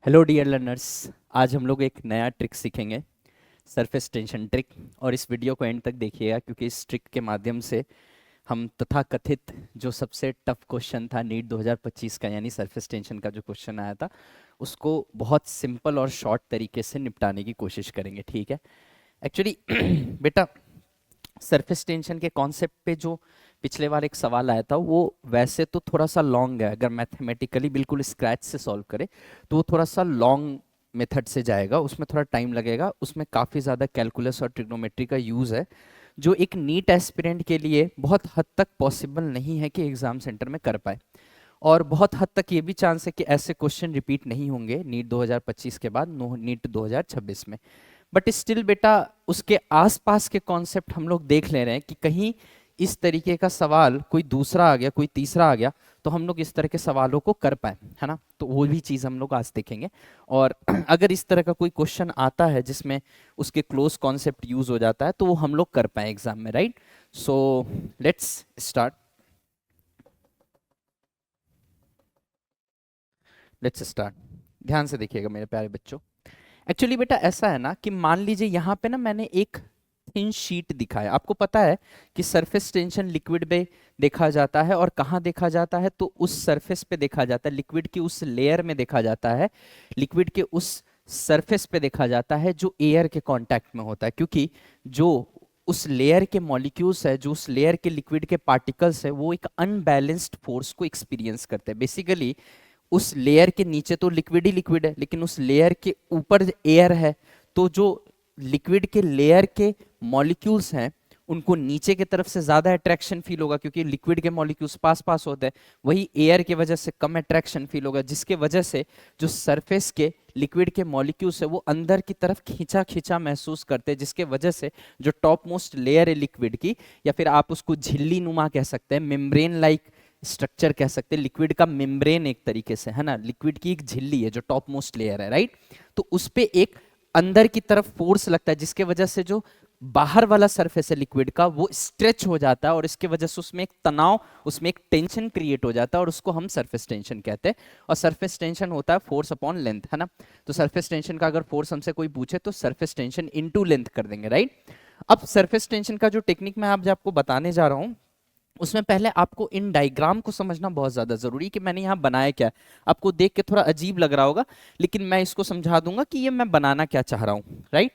Hello dear learners. आज हम लोग एक नया ट्रिक सीखेंगे, सरफेस टेंशन ट्रिक। और इस वीडियो को एंड तक देखिएगा क्योंकि इस ट्रिक के माध्यम से हम तथाकथित जो सबसे टफ क्वेश्चन था नीट 2025 का, यानी सरफेस टेंशन का जो क्वेश्चन आया था, उसको बहुत सिंपल और शॉर्ट तरीके से निपटाने की कोशिश करेंगे। ठीक है। एक्चुअली बेटा, सरफेस टेंशन के कॉन्सेप्ट पे जो पिछले बार एक सवाल आया था वो वैसे तो थोड़ा सा लॉन्ग है। अगर मैथमेटिकली बिल्कुल स्क्रैच से सॉल्व करे तो वो थोड़ा सा लॉन्ग मेथड से जाएगा, उसमें थोड़ा टाइम लगेगा, उसमें काफ़ी ज़्यादा कैलकुलस और ट्रिग्नोमेट्री का यूज़ है, जो एक नीट एस्पिरेंट के लिए बहुत हद तक पॉसिबल नहीं है कि एग्ज़ाम सेंटर में कर पाए। और बहुत हद तक ये भी चांस है कि ऐसे क्वेश्चन रिपीट नहीं होंगे नीट 2025 के बाद, नो नीट 2026 में। बट स्टिल बेटा, उसके आसपास के कॉन्सेप्ट हम लोग देख ले रहे हैं कि कहीं इस तरीके का सवाल कोई दूसरा आ गया, कोई तीसरा आ गया, तो हम लोग इस तरह के सवालों को कर पाए, है ना। तो वो भी चीज़ हम लोग आज देखेंगे। और अगर इस तरह का कोई क्वेश्चन आता है जिसमें उसके क्लोज कॉन्सेप्ट यूज हो जाता है तो वो हम लोग कर पाए एग्जाम में, राइट। So let's start. ध्यान से देखिएगा मेरे प्यारे बच्चों। एक्चुअली बेटा ऐसा है ना कि मान लीजिए यहाँ पे ना मैंने एक थिन शीट दिखाया। आपको पता है कि सरफेस टेंशन लिक्विड पे देखा जाता है, और कहाँ देखा जाता है तो उस सरफेस पे देखा जाता है, लिक्विड की उस लेयर में देखा जाता है, लिक्विड के उस सरफेस पे देखा जाता है जो एयर के कांटेक्ट में होता है। क्योंकि जो उस लेयर के मॉलिक्यूल्स है, जो उस लेयर के लिक्विड के पार्टिकल्स है, वो एक अनबैलेंस्ड फोर्स को एक्सपीरियंस करते हैं। बेसिकली उस लेयर के नीचे तो लिक्विड ही लिक्विड है, लेकिन उस लेयर के ऊपर एयर है, तो जो लिक्विड के लेयर के मॉलिक्यूल्स हैं उनको नीचे की तरफ से ज्यादा अट्रैक्शन फील होगा, क्योंकि लिक्विड के मॉलिक्यूल्स पास पास होते हैं। वही एयर की वजह से कम अट्रैक्शन फील होगा, जिसके वजह से जो सरफेस के लिक्विड के मॉलिक्यूल्स है वो अंदर की तरफ खींचा खींचा महसूस करते हैं, जिसके वजह से जो टॉप मोस्ट लेयर है लिक्विड की, या फिर आप उसको झिल्ली नुमा कह सकते हैं, मेम्ब्रेन लाइक स्ट्रक्चर कह सकते हैं, लिक्विड का मेम्ब्रेन एक तरीके से, है ना। लिक्विड की एक झिल्ली है जो टॉप मोस्ट लेयर है, राइट। तो उस पे एक अंदर की तरफ फोर्स लगता है, जिसके वजह से जो बाहर वाला सरफेस है लिक्विड का वो स्ट्रेच हो जाता है, और इसके वजह से उसमें एक तनाव, उसमें एक टेंशन क्रिएट हो जाता है, और उसको हम सरफेस टेंशन कहते हैं। और सरफेस टेंशन होता है फोर्स अपॉन लेंथ, है ना। तो सरफेस टेंशन का अगर फोर्स हमसे कोई पूछे तो सरफेस टेंशन इनटू लेंथ कर देंगे, राइट। अब सरफेस टेंशन का जो टेक्निक मैं आज आपको बताने जा रहा हूं, उसमें पहले आपको इन डायग्राम को समझना बहुत ज्यादा जरूरी है कि मैंने यहाँ बनाया क्या है। आपको देख के थोड़ा अजीब लग रहा होगा, लेकिन मैं इसको समझा दूंगा कि ये मैं बनाना क्या चाह रहा हूँ, राइट।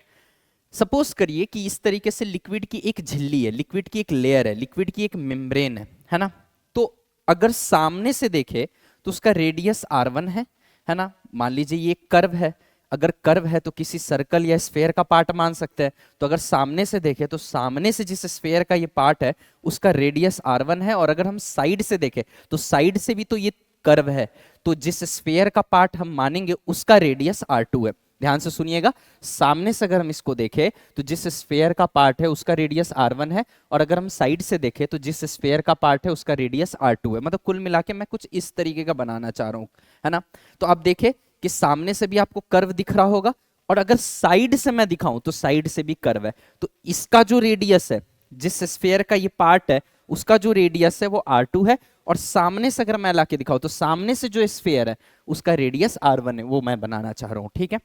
सपोज करिए कि इस तरीके से लिक्विड की एक झिल्ली है, लिक्विड की एक लेयर है, लिक्विड की एक मेम्ब्रेन है ना। तो अगर सामने से देखे तो उसका रेडियस R1 है ना। मान लीजिए ये कर्व है, अगर कर्व है तो किसी सर्कल या स्फेयर का पार्ट मान सकते हैं। तो अगर सामने से देखें तो सामने से जिस स्फेयर का ये पार्ट है उसका रेडियस R1 है, और अगर हम साइड से देखें तो साइड से भी तो ये कर्व है, तो जिस स्फेयर का पार्ट हम मानेंगे उसका रेडियस R2 है। ध्यान से सुनिएगा, सामने से अगर हम इसको देखें तो जिस स्फेयर का पार्ट है उसका रेडियस R1 है, और अगर हम साइड से देखें तो जिस स्फेयर का पार्ट है उसका रेडियस R2 है। मतलब कुल मिला के मैं कुछ इस तरीके का बनाना चाह रहा हूं, है ना। तो आप देखें कि सामने से भी आपको कर्व दिख रहा होगा, और अगर साइड से मैं दिखाऊं तो साइड से भी कर्व है। तो इसका जो रेडियस है, जिस स्फेयर का ये पार्ट है उसका जो रेडियस है वो R2 है, और सामने से अगर मैं लाके दिखाऊं तो सामने से जो स्फेयर है उसका रेडियस R1 है, वो मैं बनाना चाह रहा हूं, ठीक है।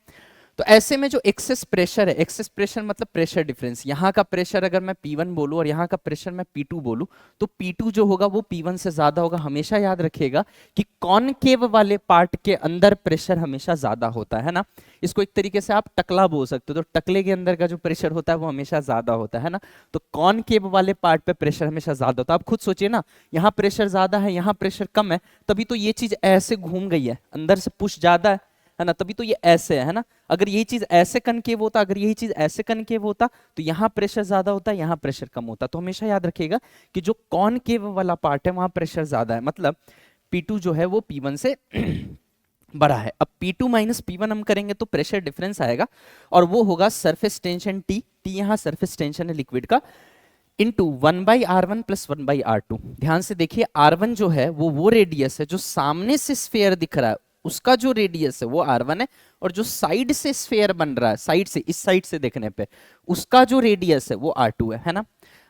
तो ऐसे में जो एक्सेस प्रेशर है, एक्सेस प्रेशर मतलब प्रेशर डिफरेंस, यहाँ का प्रेशर अगर मैं P1 बोलूँ और यहाँ का प्रेशर मैं P2 बोलूँ, तो P2 जो होगा वो P1 से ज्यादा होगा। हमेशा याद रखिएगा कि कॉनकेव वाले पार्ट के अंदर प्रेशर हमेशा ज्यादा होता है ना। इसको एक तरीके से आप टकला बोल सकते हो, तो टकले के अंदर का जो प्रेशर होता है वो हमेशा ज्यादा होता है ना। तो कॉनकेव वाले पार्ट पे प्रेशर हमेशा ज्यादा होता है। आप खुद सोचिए ना, यहाँ प्रेशर ज्यादा है, यहाँ प्रेशर कम है, तभी तो ये चीज ऐसे घूम गई है, अंदर से पुश ज्यादा है ना, तभी तो ये ऐसे है ना। अगर यही चीज ऐसे कनकेव होता, अगर यही चीज ऐसे कनकेव होता तो यहाँ प्रेशर ज्यादा होता, यहाँ प्रेशर कम होता। तो हमेशा याद रखिएगा कि जो कॉनकेव वाला पार्ट है वहां प्रेशर ज्यादा है, मतलब P2 जो है वो P1 से बड़ा है। अब P2 माइनस P1 हम करेंगे तो प्रेशर डिफरेंस आएगा, और वो होगा सरफेस टेंशन T, T यहाँ सरफेस टेंशन है लिक्विड का, इंटू 1/R1 प्लस 1/R2। ध्यान से देखिए, R1 जो है वो रेडियस है जो सामने से स्फेयर दिख रहा है, उसका जो रेडियस है वो R1 है, और जो साइड से स्फेयर बन रहा है, साइड से, इस साइड से देखने पे, उसका जो रेडियस है वो R2 है ना।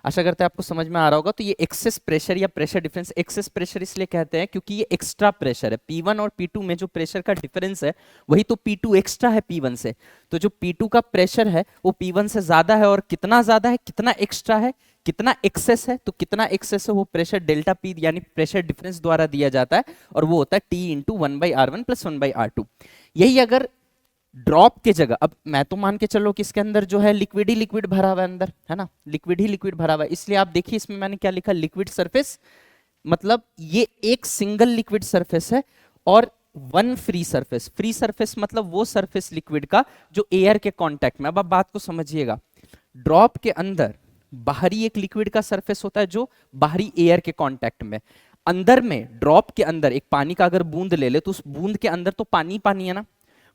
आशा करते हैं आपको समझ में आ रहा होगा। तो ये एक्सेस प्रेशर या प्रेशर डिफरेंस, एक्सेस प्रेशर इसलिए कहते हैं क्योंकि ये एक्स्ट्रा प्रेशर है। P1 और P2 में जो प्रेशर का डिफरेंस है वही तो P2 एक्स्ट्रा है P1 से। तो जो P2 का प्रेशर है वो P1 से ज्यादा है, और कितना ज्यादा है, कितना एक्स्ट्रा है, कितना एक्सेस है, तो कितना एक्सेस है वो प्रेशर डेल्टा P यानी प्रेशर डिफरेंस द्वारा दिया जाता है, और वो होता है T into 1/R1 plus 1/R2। यही अगर ड्रॉप के जगह, अब मैं तो मान के चलो कि इसके अंदर जो है लिक्विड ही लिक्विड भरा हुआ है अंदर, है ना, लिक्विड ही लिक्विड भरा हुआ है, इसलिए आप देखिए इसमें मैंने क्या लिखा, लिक्विड सरफेस, मतलब ये एक सिंगल लिक्विड सरफेस है और one free surface. Free surface मतलब वो सरफेस लिक्विड का जो एयर के कांटेक्ट में। अब आप बात को समझिएगा, ड्रॉप के अंदर बाहरी एक लिक्विड का सरफेस होता है जो बाहरी एयर के कांटेक्ट में, अंदर में ड्रॉप के अंदर एक पानी का अगर बूंद ले ले तो उस बूंद के अंदर तो पानी पानी है ना,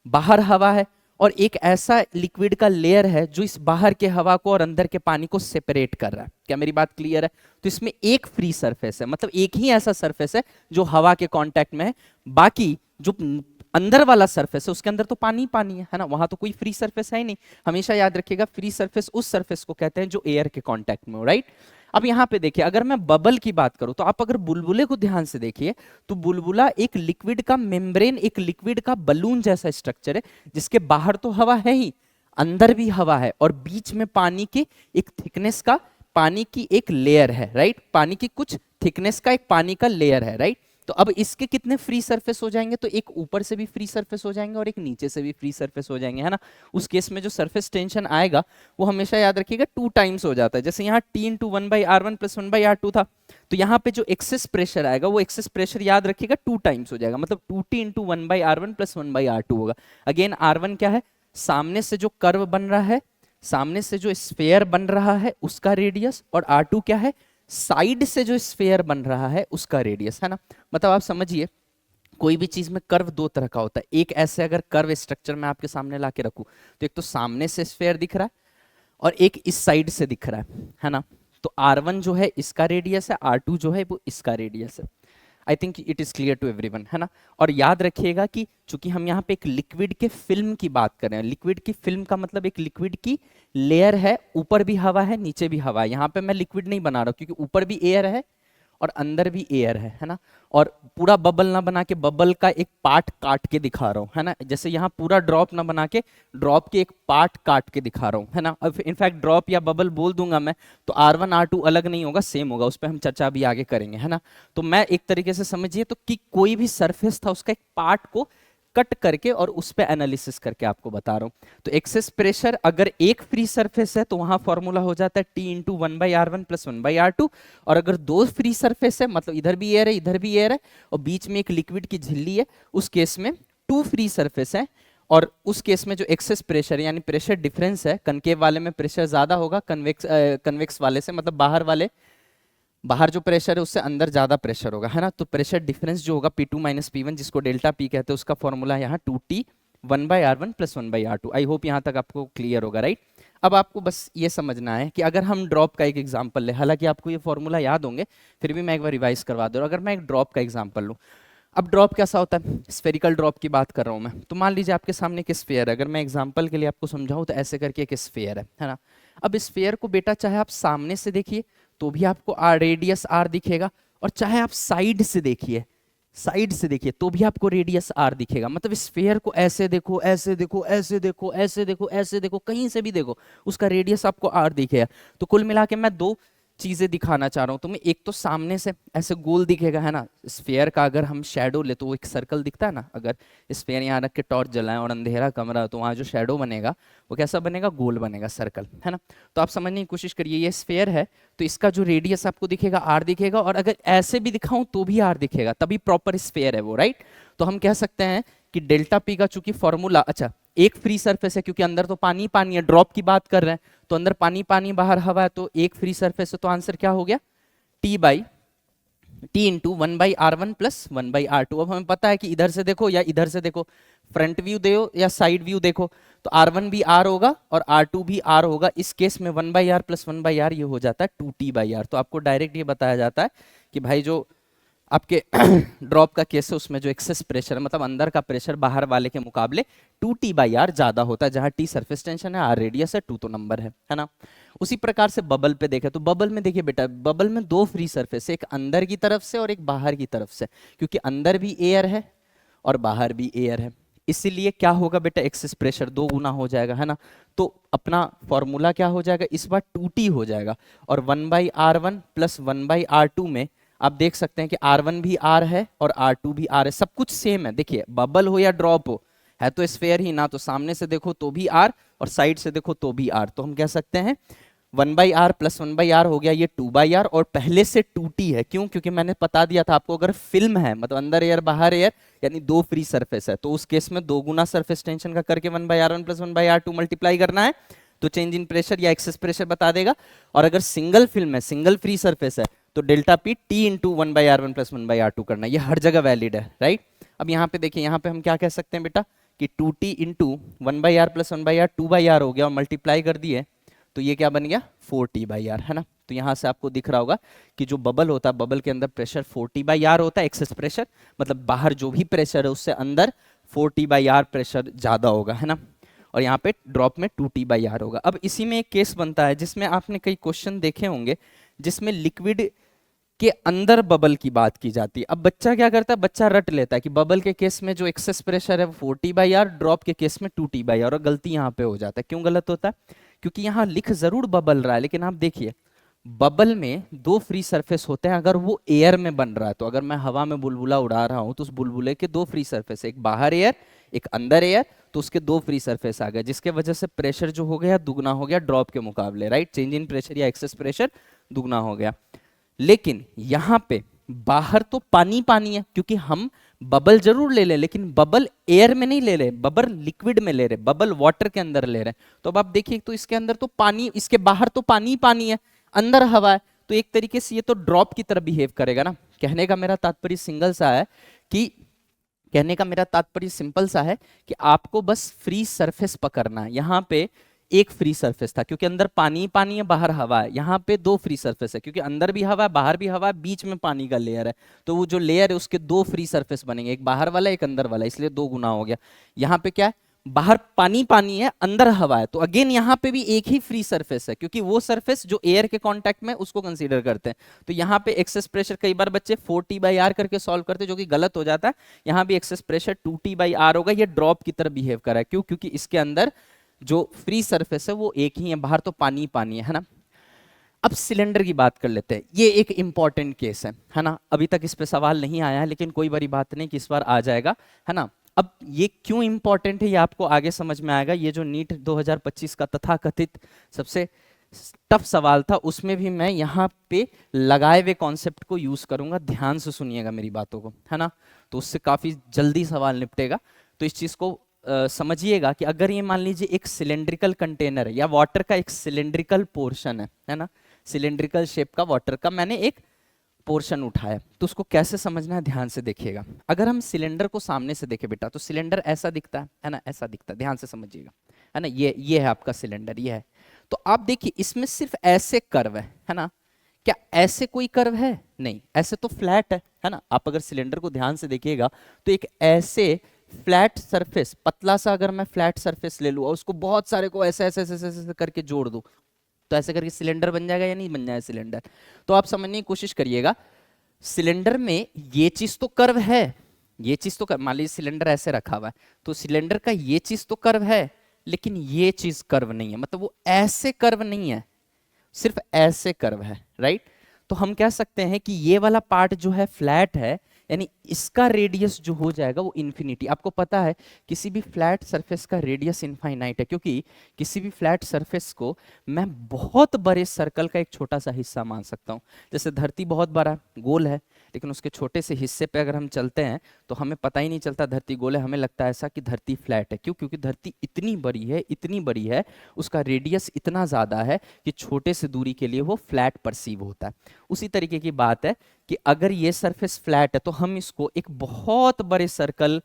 बाहर हवा है, और एक ऐसा लिक्विड का लेयर है जो इस बाहर के हवा को और अंदर के पानी को सेपरेट कर रहा है। क्या मेरी बात क्लियर है? तो इसमें एक फ्री सरफेस है, मतलब एक ही ऐसा सरफेस है जो हवा के कांटेक्ट में है, बाकी जो अंदर वाला सरफेस है उसके अंदर तो पानी पानी है ना, वहां तो कोई फ्री सरफेस है ही नहीं। हमेशा याद रखिएगा, फ्री सरफेस उस सरफेस को कहते हैं जो एयर के कांटेक्ट में हो, राइट। अब यहां पे देखिए, अगर मैं बबल की बात करूं तो आप अगर बुलबुले को ध्यान से देखिए तो बुलबुला एक लिक्विड का मेम्ब्रेन, एक लिक्विड का बलून जैसा स्ट्रक्चर है, जिसके बाहर तो हवा है ही, अंदर भी हवा है, और बीच में पानी की एक थिकनेस का, पानी की एक लेयर है, राइट, पानी की कुछ थिकनेस का एक पानी का लेयर है, राइट। तो अब इसके कितने फ्री सरफेस हो जाएंगे, तो एक ऊपर से भी फ्री सरफेस हो जाएंगे और एक नीचे से भी फ्री सरफेस हो जाएंगे, है ना। उस केस में जो सरफेस टेंशन आएगा वो हमेशा याद रखिएगा 2 टाइम्स हो जाता है। जैसे यहाँ T into 1/R1 plus 1/R2 था, तो यहाँ पे जो एक्सेस प्रेशर आएगा वो एक्सेस प्रेशर याद रखिएगा 2 टाइम्स हो जाएगा, मतलब 2T into 1/R1 plus 1/R2 होगा। अगेन R1 क्या है, सामने से जो कर्व बन रहा है, सामने से जो स्फेयर बन रहा है उसका रेडियस, और R2 क्या है, साइड से जो स्फेयर बन रहा है उसका रेडियस, है ना। मतलब आप समझिए, कोई भी चीज में कर्व दो तरह का होता है। एक ऐसे अगर कर्व स्ट्रक्चर मैं आपके सामने लाके रखूं तो एक तो सामने से स्फेयर दिख रहा है और एक इस साइड से दिख रहा है ना। तो R1 जो है इसका रेडियस है, R2 जो है वो इसका रेडियस है। I think it is clear to everyone, है ना। और याद रखिएगा कि चूंकि हम यहाँ पे एक लिक्विड के फिल्म की बात कर रहे हैं, लिक्विड की फिल्म का मतलब एक लिक्विड की लेयर है, ऊपर भी हवा है नीचे भी हवा है। यहाँ पे मैं लिक्विड नहीं बना रहा हूँ क्योंकि ऊपर भी एयर है और अंदर भी एयर है ना। और पूरा बबल ना बना के बबल का एक पार्ट काट के दिखा रहा हूँ, है ना। जैसे यहाँ पूरा ड्रॉप ना बना के ड्रॉप के एक पार्ट काट के दिखा रहा हूँ, है ना। अब इनफैक्ट ड्रॉप या बबल बोल दूंगा मैं तो R1 R2 अलग नहीं होगा, सेम होगा, उस पर हम चर्चा भी आगे करेंगे, है ना। तो मैं एक तरीके से समझिए तो कि कोई भी सरफेस था उसका एक पार्ट को कट करके और उस पे एनालिसिस करके आपको बता रहा हूं। तो एक्सेस प्रेशर अगर एक फ्री सरफेस है तो वहां फॉर्मूला हो जाता है T into 1/R1 plus 1/R2, और अगर दो फ्री सरफेस है, मतलब इधर भी एयर है इधर भी एयर है और बीच में एक लिक्विड की झिल्ली है, उस केस में 2 फ्री सरफेस है, और उस केस में जो एक्सेस प्रेशर यानी प्रेशर डिफरेंस है, कनकेव वाले में प्रेशर ज्यादा होगा, कन्वेक्स वाले से, मतलब बाहर जो प्रेशर है उससे अंदर ज्यादा प्रेशर होगा, है ना। तो प्रेशर डिफरेंस जो होगा P2 माइनस P1, जिसको डेल्टा P कहते हैं, उसका फॉर्मूला यहाँ 2T 1/R1 plus 1/R2। I hope यहाँ तक आपको क्लियर होगा, राइट। अब आपको बस ये समझना है कि अगर हम ड्रॉप का एक एग्जांपल ले, हालांकि आपको ये फॉर्मूला याद होंगे फिर भी मैं एक बार रिवाइज करवा दूँ। अगर मैं एक ड्रॉप का एग्जाम्पल लूँ, अब ड्रॉप कैसा होता है, स्फेरिकल ड्रॉप की बात कर रहा हूँ मैं। तो मान लीजिए आपके सामने एक स्फेयर है, अगर मैं एग्जाम्पल के लिए आपको समझाऊँ तो ऐसे करके एक स्फेयर है ना। अब स्फेयर को बेटा चाहे आप सामने से देखिए तो भी आपको रेडियस R दिखेगा, और चाहे आप साइड से देखिए, साइड से देखिए तो भी आपको रेडियस R दिखेगा। मतलब स्फेयर को ऐसे देखो, ऐसे देखो, ऐसे देखो, ऐसे देखो, ऐसे देखो, कहीं से भी देखो, उसका रेडियस आपको R दिखेगा। तो कुल मिला के मैं 2 चीजें दिखाना चाह रहा हूं तुम्हें। एक तो सामने से ऐसे गोल दिखेगा, है ना। स्फेयर का अगर हम शेडो ले तो वो एक सर्कल दिखता है ना। अगर स्फेयर यहाँ रख के टॉर्च जलाएं और अंधेरा कमरा तो वहाँ जो शेडो बनेगा वो कैसा बनेगा, गोल बनेगा, सर्कल, है ना। तो आप समझने की कोशिश करिए, ये स्फेयर है तो इसका जो रेडियस आपको दिखेगा R दिखेगा, और अगर ऐसे भी दिखाऊं तो भी R दिखेगा, तभी प्रॉपर स्फेयर है वो, राइट। तो हम कह सकते हैं कि डेल्टा P का चूंकि फॉर्मूला, अच्छा एक फ्री सरफेस है क्योंकि अंदर तो पानी पानी है, ड्रॉप की बात कर रहे हैं तो अंदर पानी पानी बाहर हवा है, तो एक फ्री सरफेस है, तो आंसर क्या हो गया, T into 1/R1 plus 1/R2। अब हमें पता है कि इधर से देखो या इधर से देखो, फ्रंट व्यू देखो या साइड व्यू देखो, तो R1 भी R होगा और R2 भी R होगा। इस केस में 1/R प्लस 1/R ये हो जाता है 2T/R। तो आपको डायरेक्ट ये बताया जाता है कि भाई जो आपके ड्रॉप का केस है उसमें जो एक्सेस प्रेशर मतलब अंदर का प्रेशर बाहर वाले के मुकाबले 2T/R ज्यादा होता है, जहां T सरफेस टेंशन है, R रेडियस है, 2 तो नंबर है ना। उसी प्रकार से बबल पे देखे तो बबल में देखिए बेटा, बबल में दो फ्री सरफेस है, एक अंदर की तरफ से और एक बाहर की तरफ से, क्योंकि अंदर भी एयर है और बाहर भी एयर है, इसीलिए क्या होगा बेटा, एक्सेस प्रेशर 2 गुना हो जाएगा, है ना। तो अपना फॉर्मूला क्या हो जाएगा इस बार, 2T हो जाएगा, और 1/R1 प्लस 1/R2 में आप देख सकते हैं कि R1 भी R है और R2 भी R है, सब कुछ सेम है। देखिए बबल हो या ड्रॉप हो, है तो स्फेयर ही ना, तो सामने से देखो तो भी R और साइड से देखो तो भी R, तो हम कह सकते हैं 1/R प्लस 1/R हो गया ये 2/R, और पहले से 2T है, क्यों, क्योंकि मैंने बता दिया था आपको, अगर फिल्म है मतलब अंदर एयर बाहर एयर यानी दो फ्री सरफेस है, तो उस केस में दो गुना सरफेस टेंशन का करके 1/R1 प्लस 1/R2 मल्टीप्लाई करना है, तो चेंज इन प्रेशर या एक्सेस प्रेशर बता देगा। और अगर सिंगल फिल्म है, सिंगल फ्री सरफेस है, तो delta P T into 1/R1 plus 1/R2 करना है, ये हर जगह वैलिड है, राइट। अब यहाँ पे देखिए, यहाँ पे हम क्या कह सकते हैं बेटा कि 2T into 1/R plus 1/R 2/R हो गया और मल्टीप्लाई कर दिए, तो ये क्या बन गया 4T/R, है ना। तो यहाँ से आपको दिख रहा होगा कि जो बबल होता है, बबल के अंदर प्रेशर 4T/R होता है, एक्सेस प्रेशर मतलब बाहर जो भी प्रेशर है उससे अंदर 4T/R प्रेशर ज्यादा होगा, है ना। और यहाँ पे ड्रॉप में 2T/R होगा। अब इसी में एक केस बनता है जिसमें आपने कई क्वेश्चन देखे होंगे जिसमें लिक्विड के अंदर बबल की बात की जाती है। अब बच्चा क्या करता है, बच्चा रट लेता है कि बबल के केस में जो एक्सेस प्रेशर है वो 4T/R, ड्रॉप के केस में 2T/R, और गलती यहाँ पे हो जाता है। क्यों गलत होता है, क्योंकि यहाँ लिख जरूर बबल रहा है, लेकिन आप देखिए बबल में दो फ्री सरफेस होते हैं अगर वो एयर में बन रहा है, तो अगर मैं हवा में बुलबुला उड़ा रहा हूं तो उस बुलबुले के दो फ्री सरफेस है, एक बाहर एयर एक अंदर एयर, तो उसके दो फ्री सरफेस आ गए, जिसके वजह से प्रेशर जो हो गया दुगना हो गया ड्रॉप के मुकाबले, राइट। चेंज इन प्रेशर या एक्सेस प्रेशर दुगना हो गया। लेकिन यहां पे बाहर तो पानी पानी है, क्योंकि हम बबल जरूर ले ले लेकिन बबल एयर में नहीं ले रहे, बबल लिक्विड में ले रहे, बबल वाटर के अंदर ले रहे। तो अब आप देखिए, तो इसके अंदर तो पानी, इसके बाहर तो पानी पानी है, अंदर हवा है, तो एक तरीके से ये तो ड्रॉप की तरह बिहेव करेगा ना। कहने का मेरा तात्पर्य सिंगल सा है कि कहने का मेरा तात्पर्य सिंपल सा है कि आपको बस फ्री सरफेस पकड़ना है। यहाँ पे एक फ्री सरफेस था क्योंकि अंदर पानी पानी है बाहर हवा है, यहाँ पे दो फ्री सरफेस है क्योंकि अंदर भी हवा है बाहर भी हवा है, बीच में पानी का लेयर है, तो वो जो लेयर है उसके दो फ्री सरफेस बनेंगे, एक बाहर वाला एक अंदर वाला, इसलिए दो गुना हो गया। यहाँ पे क्या है, बाहर पानी पानी है अंदर हवा है, तो अगेन यहाँ पे भी एक ही फ्री सरफेस है, क्योंकि वो सरफेस जो एयर के कांटेक्ट में उसको कंसीडर करते हैं। तो यहाँ पे एक्सेस प्रेशर कई बार बच्चे 4T/R करके सॉल्व करते हैं, जो कि गलत हो जाता है। यहाँ भी एक्सेस प्रेशर 2T/R होगा, ये ड्रॉप की तरह बिहेव कर रहा है, क्यों, क्योंकि इसके अंदर जो फ्री सरफेस है वो एक ही है, बाहर तो पानी पानी है ना। अब सिलेंडर की बात कर लेते हैं, ये एक इंपॉर्टेंट केस है ना। अभी तक इस पे सवाल नहीं आया है, लेकिन कोई बड़ी बात नहीं कि इस बार आ जाएगा, है ना। अब ये क्यों इंपॉर्टेंट है ये आपको आगे समझ में आएगा। ये जो नीट 2025 का तथाकथित सबसे टफ सवाल था, उसमें भी मैं यहाँ पे लगाए हुए कॉन्सेप्ट को यूज करूंगा, ध्यान से सुनिएगा मेरी बातों को, है ना। तो उससे काफी जल्दी सवाल निपटेगा। तो इस चीज को समझिएगा कि अगर ये मान लीजिए एक सिलेंड्रिकल कंटेनर है या वाटर का एक सिलेंड्रिकल पोर्शन है ना, सिलेंड्रिकल शेप का वाटर का मैंने एक पोर्शन उठाया, तो उसको कैसे समझना है ध्यान से देखिएगा। अगर हम सिलेंडर को सामने से देखें बेटा, तो सिलेंडर ऐसा दिखता है ना, ऐसा दिखता है, ध्यान से समझिएगा, है ना। ये है आपका सिलेंडर, ये है। तो आप देखिए इसमें सिर्फ ऐसे कर्व है ना। क्या ऐसे कोई कर्व है, नहीं, ऐसे तो फ्लैट है ना। आप अगर सिलेंडर को ध्यान से देखिएगा तो एक ऐसे फ्लैट सरफेस, पतला सा अगर मैं फ्लैट सरफेस ले लूँ और उसको बहुत सारे को ऐसे ऐसे ऐसे ऐसे, ऐसे करके जोड़ दूं, तो ऐसे करके सिलेंडर बन जाएगा या नहीं बन जाएगा सिलेंडर। तो आप समझने की कोशिश करिएगा, सिलेंडर में ये चीज तो कर्व है, ये चीज तो मान लीजिए सिलेंडर ऐसे रखा हुआ है, तो सिलेंडर का ये चीज तो कर्व है, लेकिन ये चीज कर्व नहीं है, मतलब वो ऐसे कर्व नहीं है, सिर्फ ऐसे कर्व है, राइट। तो हम कह सकते हैं कि ये वाला पार्ट जो है फ्लैट है, यानी इसका रेडियस जो हो जाएगा वो इन्फिनिटी। आपको पता है किसी भी फ्लैट सरफेस का रेडियस इनफाइनाइट है, क्योंकि किसी भी फ्लैट सरफेस को मैं बहुत बड़े सर्कल का एक छोटा सा हिस्सा मान सकता हूँ। जैसे धरती बहुत बड़ा गोल है, लेकिन उसके छोटे से हिस्से पे अगर हम चलते हैं तो हमें पता ही नहीं चलता धरती गोल है, हमें लगता है ऐसा कि धरती फ्लैट है। क्यों, क्योंकि धरती इतनी बड़ी है, इतनी बड़ी है, उसका रेडियस इतना ज़्यादा है कि छोटे से दूरी के लिए वो फ्लैट परसीव होता है। उसी तरीके की बात है कि अगर ये सरफेस फ्लैट है तो हम इसको एक बहुत बड़े सर्कल,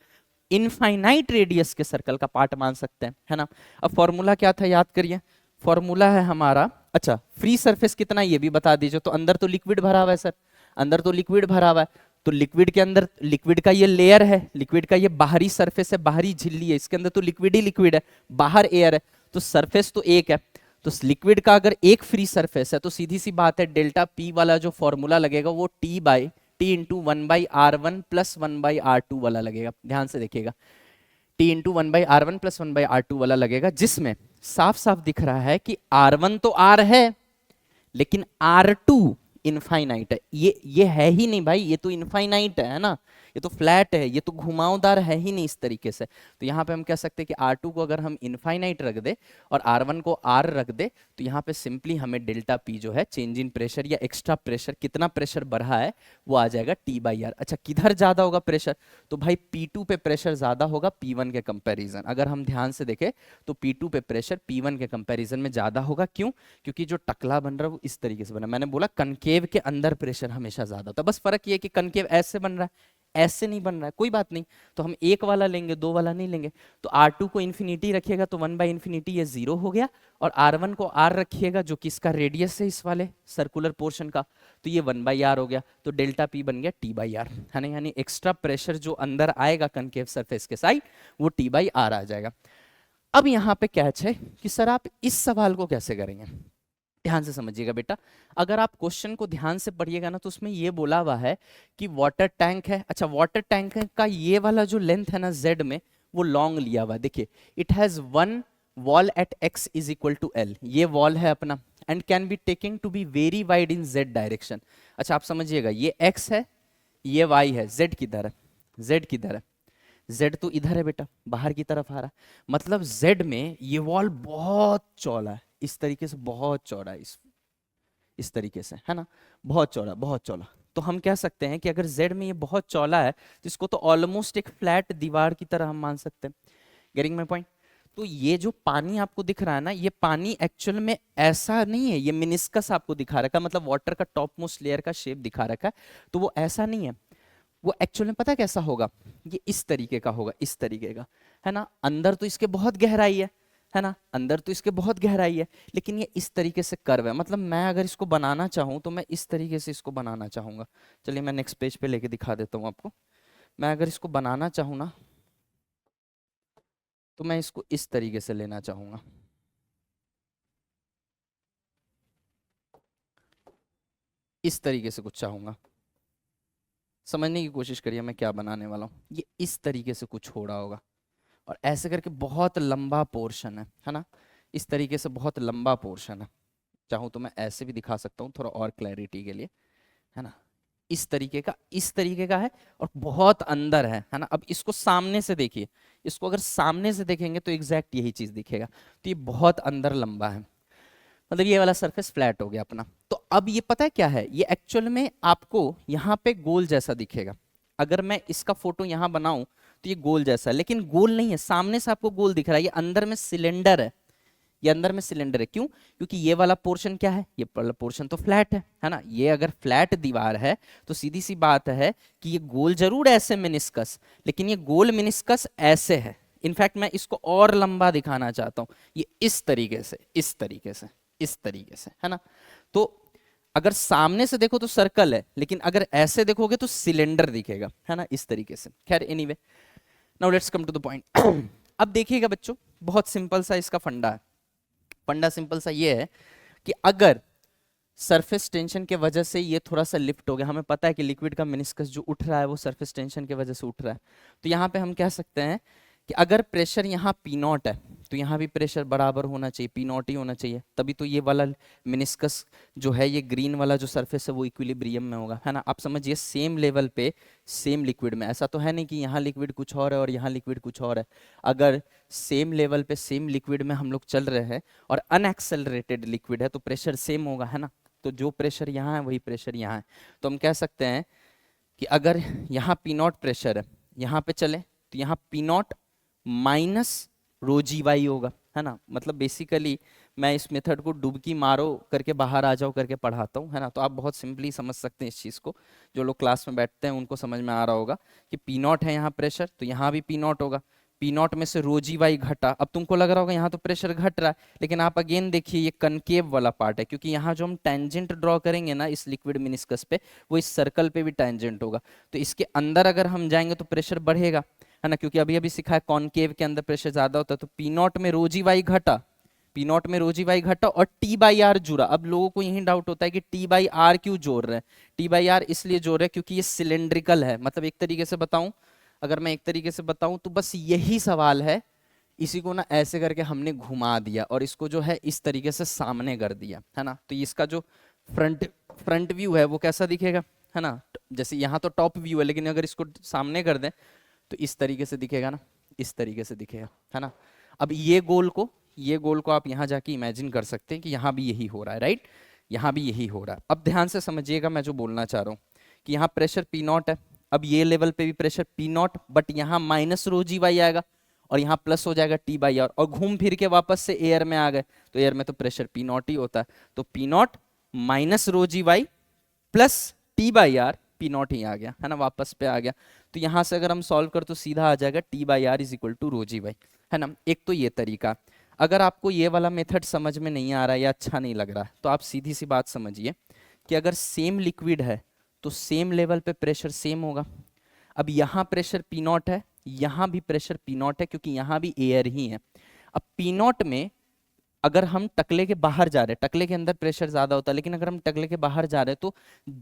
इनफाइनाइट रेडियस के सर्कल का पार्ट मान सकते हैं, है ना। अब फॉर्मूला क्या था याद करिए, फॉर्मूला है हमारा, अच्छा फ्री सरफेस कितना ये भी बता दीजिए। तो अंदर तो लिक्विड भरा हुआ है सर, अंदर तो लिक्विड भरा हुआ है, तो लिक्विड के अंदर, लिक्विड का ये लेयर है, लिक्विड का ये बाहरी सरफेस है, बाहरी झिल्ली है, इसके अंदर तो लिक्विड ही लिक्विड है, बाहर एयर है, तो सरफेस तो एक है। तो लिक्विड का अगर एक फ्री सरफेस है तो सीधी सी बात है डेल्टा पी वाला जो फॉर्मूला लगेगा वो T into one by R one plus one by R two वाला लगेगा। ध्यान से देखिएगा, T into one by R one plus one by R two वाला लगेगा, जिसमें साफ साफ दिख रहा है कि आर वन तो आर है लेकिन आर टू इनफाइनाइट है। ये है ही नहीं भाई, ये तो इनफाइनाइट है ना, ये तो फ्लैट है, ये तो घुमावदार है ही नहीं इस तरीके से। तो यहाँ पे हम कह सकते हैं कि R2 को अगर हम इनफाइनाइट रख दे और R1 को R रख दे तो यहाँ पे सिंपली हमें डेल्टा P जो है चेंज इन प्रेशर या एक्स्ट्रा प्रेशर, कितना प्रेशर बढ़ा है वो आ जाएगा T/R। अच्छा किधर ज्यादा होगा प्रेशर, तो भाई P2 पे प्रेशर ज्यादा होगा P1 के कंपेरिजन। अगर हम ध्यान से देखें तो P2 पे प्रेशर P1 के कंपेरिजन में ज्यादा होगा। क्यों? क्योंकि जो टकला बन रहा है वो इस तरीके से बना, मैंने बोला कनकेव के अंदर प्रेशर हमेशा ज्यादा होता है, बस फर्क ये है कि कनकेव ऐसे बन रहा है, ऐसे नहीं बन रहा है, कोई बात नहीं। तो हम एक वाला लेंगे, दो वाला नहीं लेंगे। तो R2 को इन्फिनिटी रखिएगा तो 1/∞ ये 0 हो गया, और R1 को R रखिएगा जो कि इसका रेडियस है इस वाले सर्कुलर पोर्शन का, तो ये 1/r हो गया। तो डेल्टा P बन गया T/R, है ना, यानी एक्स्ट्रा प्रेशर जो अंदर आएगा कनकेव सरफेस के साइड वो T/R आ जाएगा। अब यहाँ पे कैच है कि सर आप इस सवाल को कैसे करेंगे, ध्यान से समझिएगा बेटा। अगर आप क्वेश्चन को ध्यान से पढ़िएगा ना तो उसमें ये बोला हुआ है कि वाटर टैंक है। अच्छा वाटर टैंक का ये वाला जो लेंथ है ना Z में वो लॉन्ग लिया हुआ है, देखिए it has one wall at x is equal to L, ये वॉल है अपना, and can be taking to be very wide in Z direction. अच्छा आप समझिएगा ये x है, ये y है, Z किधर है, Z किधर है, Z तो इधर है बेटा, बाहर की तरफ आ रहा है, मतलब Z में ये वॉल बहुत चौड़ा है, इस तरीके से बहुत चौड़ा है, इस तरीके से, है ना, बहुत चौड़ा बहुत चौड़ा। तो हम कह सकते हैं कि अगर Z में ये बहुत चौड़ा है तो इसको तो ऑलमोस्ट एक फ्लैट दीवार की तरह हम मान सकते हैं। Getting my point? तो ये जो पानी आपको दिख रहा है ना, ये पानी एक्चुअल में ऐसा नहीं है, ये मिनिस्कस आपको दिखा रखा है, मतलब वाटर का टॉप मोस्ट लेयर का शेप दिखा रखा है, तो वो ऐसा नहीं है। वो एक्चुअल में पता कैसा होगा, ये इस तरीके का होगा, इस तरीके का, है ना। अंदर तो इसके बहुत गहराई है ना, अंदर तो इसके बहुत गहराई है, लेकिन ये इस तरीके से कर्व है। मतलब मैं अगर इसको बनाना चाहूँ तो मैं इस तरीके से इसको बनाना चाहूंगा। चलिए मैं नेक्स्ट पेज पे लेके दिखा देता हूँ आपको। मैं अगर इसको बनाना चाहूँ ना तो मैं इसको इस तरीके से लेना चाहूंगा, इस तरीके से कुछ चाहूंगा। समझने की कोशिश करिए मैं क्या बनाने वाला हूँ। ये इस तरीके से कुछ हो रहा होगा और ऐसे करके बहुत लंबा पोर्शन है ना, इस तरीके से बहुत लंबा पोर्शन है। चाहूँ तो मैं ऐसे भी दिखा सकता हूँ थोड़ा और क्लैरिटी के लिए, है ना, इस तरीके का, इस तरीके का है और बहुत अंदर है ना। अब इसको सामने से देखिए, इसको अगर सामने से देखेंगे तो एग्जैक्ट यही चीज दिखेगा। तो ये बहुत अंदर लंबा है, मतलब ये वाला सरफेस फ्लैट हो गया अपना। तो अब ये पता है क्या है, ये एक्चुअल में आपको यहाँ पे गोल जैसा दिखेगा। अगर मैं इसका फोटो यहाँ बनाऊं तो ये गोल जैसा है, लेकिन गोल नहीं है, सामने से आपको गोल दिख रहा है, ये अंदर में सिलेंडर है, ये अंदर में सिलेंडर है। क्यों? क्योंकि ये वाला पोर्शन क्या है, ये वाला पोर्शन तो फ्लैट है ना। ये अगर फ्लैट दीवार है तो सीधी सी बात है कि ये गोल जरूर ऐसे मिनिस्कस, लेकिन ये गोल मिनिस्कस ऐसे है। इनफैक्ट मैं इसको और लंबा दिखाना चाहता हूं, ये इस तरीके से, इस तरीके से, इस तरीके से, है ना। तो अगर सामने से देखो तो सर्कल है, लेकिन अगर ऐसे देखोगे तो सिलेंडर दिखेगा, है ना, इस तरीके से। खैर anyway, now let's come to the point. अब देखिएगा बच्चों, बहुत सिंपल सा इसका फंडा है। फंडा सिंपल सा ये है कि अगर सरफेस टेंशन के वजह से ये थोड़ा सा लिफ्ट हो गया, हमें पता है कि लिक्विड का मेनिस्कस जो उठ रहा है वो सरफेस टेंशन की वजह से उठ रहा है, तो यहाँ पे हम कह सकते हैं कि अगर प्रेशर यहाँ P0 है तो यहाँ भी प्रेशर बराबर होना चाहिए, P0 ही होना चाहिए, तभी तो ये वाला मेनिस्कस जो है, ये ग्रीन वाला जो सरफेस है वो इक्विलिब्रियम में होगा, है ना। आप समझिए सेम लेवल पे सेम लिक्विड में, ऐसा तो है नहीं कि यहाँ लिक्विड कुछ और है और यहाँ लिक्विड कुछ और है। अगर सेम लेवल पे सेम लिक्विड में हम लोग चल रहे हैं और अनएक्सेलरेटेड लिक्विड है तो प्रेशर सेम होगा, है ना। तो जो प्रेशर यहाँ है वही प्रेशर यहाँ है। तो हम कह सकते हैं कि अगर यहाँ P0 प्रेशर है, यहाँ पे चले तो यहाँ P0 minus rho g Y होगा, है ना। मतलब बेसिकली मैं इस मेथड को डुबकी मारो करके बाहर आ जाओ करके पढ़ाता हूँ, है ना। तो आप बहुत सिंपली समझ सकते हैं इस चीज़ को, जो लोग क्लास में बैठते हैं उनको समझ में आ रहा होगा कि P0 है यहाँ प्रेशर, तो यहाँ भी P0 होगा। पी नॉट में से रो जी वाई घटा। अब तुमको लग रहा होगा यहाँ तो प्रेशर घट रहा है, लेकिन आप अगेन देखिए ये कनकेव वाला पार्ट है, क्योंकि यहाँ जो हम टेंजेंट ड्रॉ करेंगे ना इस लिक्विड मिनिस्कस पे, वो इस सर्कल पे भी टेंजेंट होगा। तो इसके अंदर अगर हम जाएंगे तो प्रेशर बढ़ेगा, है ना, क्योंकि अभी अभी सिखा है कॉनकेव के अंदर प्रेशर ज्यादा होता है। तो पी नॉट में रो जी वाई घटा, पी नॉट में रो जी वाई घटा और टी बाई आर जुड़ा। अब लोगों को यही डाउट होता है कि टी बाई आर क्यों जोड़ रहे हैं। टी बाई आर इसलिए जोड़ रहे हैं क्योंकि ये सिलेंड्रिकल है। मतलब एक तरीके से बताऊं, अगर मैं एक तरीके से बताऊं तो बस यही सवाल है, इसी को ना ऐसे करके हमने घुमा दिया और इसको जो है इस तरीके से सामने कर दिया, है ना। तो इसका जो फ्रंट फ्रंट व्यू है वो कैसा दिखेगा, है ना। जैसे यहाँ तो टॉप व्यू है, लेकिन अगर इसको सामने कर दें तो इस तरीके से दिखेगा ना, इस तरीके से दिखेगा, है ना। अब ये गोल को आप यहाँ जाके इमेजिन कर सकते हैं कि यहाँ भी यही हो रहा है, राइट, यहाँ भी यही हो रहा है। अब ध्यान से समझिएगा मैं जो बोलना चाह रहा हूँ कि यहाँ प्रेशर पी नॉट है। अब ये लेवल पे भी प्रेशर पी नॉट, बट यहाँ माइनस रो जी वाई आएगा और यहाँ प्लस हो जाएगा टी बाई आर, और घूम फिर के वापस से एयर में आ गए तो एयर में तो प्रेशर पी नॉट ही होता है। तो P naught minus rho g y plus T by R, P naught ही आ गया, है ना, वापस पे आ गया। तो यहाँ से अगर हम सॉल्व कर तो सीधा आ जाएगा T by R is equal to rho g y, है ना। एक तो ये तरीका। अगर आपको ये वाला मेथड समझ में नहीं आ रहा है या अच्छा नहीं लग रहा है तो आप सीधी सी बात समझिए कि अगर सेम लिक्विड है तो सेम लेवल पे प्रेशर सेम होगा। अब यहाँ प्रेशर पी नॉट है, यहाँ भी प्रेशर पी नॉट है, क्योंकि यहाँ भी एयर ही है। अब पी नॉट में अगर हम टकले के बाहर जा रहे हैं, टकले के अंदर प्रेशर ज्यादा होता है, लेकिन अगर हम टकले के बाहर जा रहे हैं तो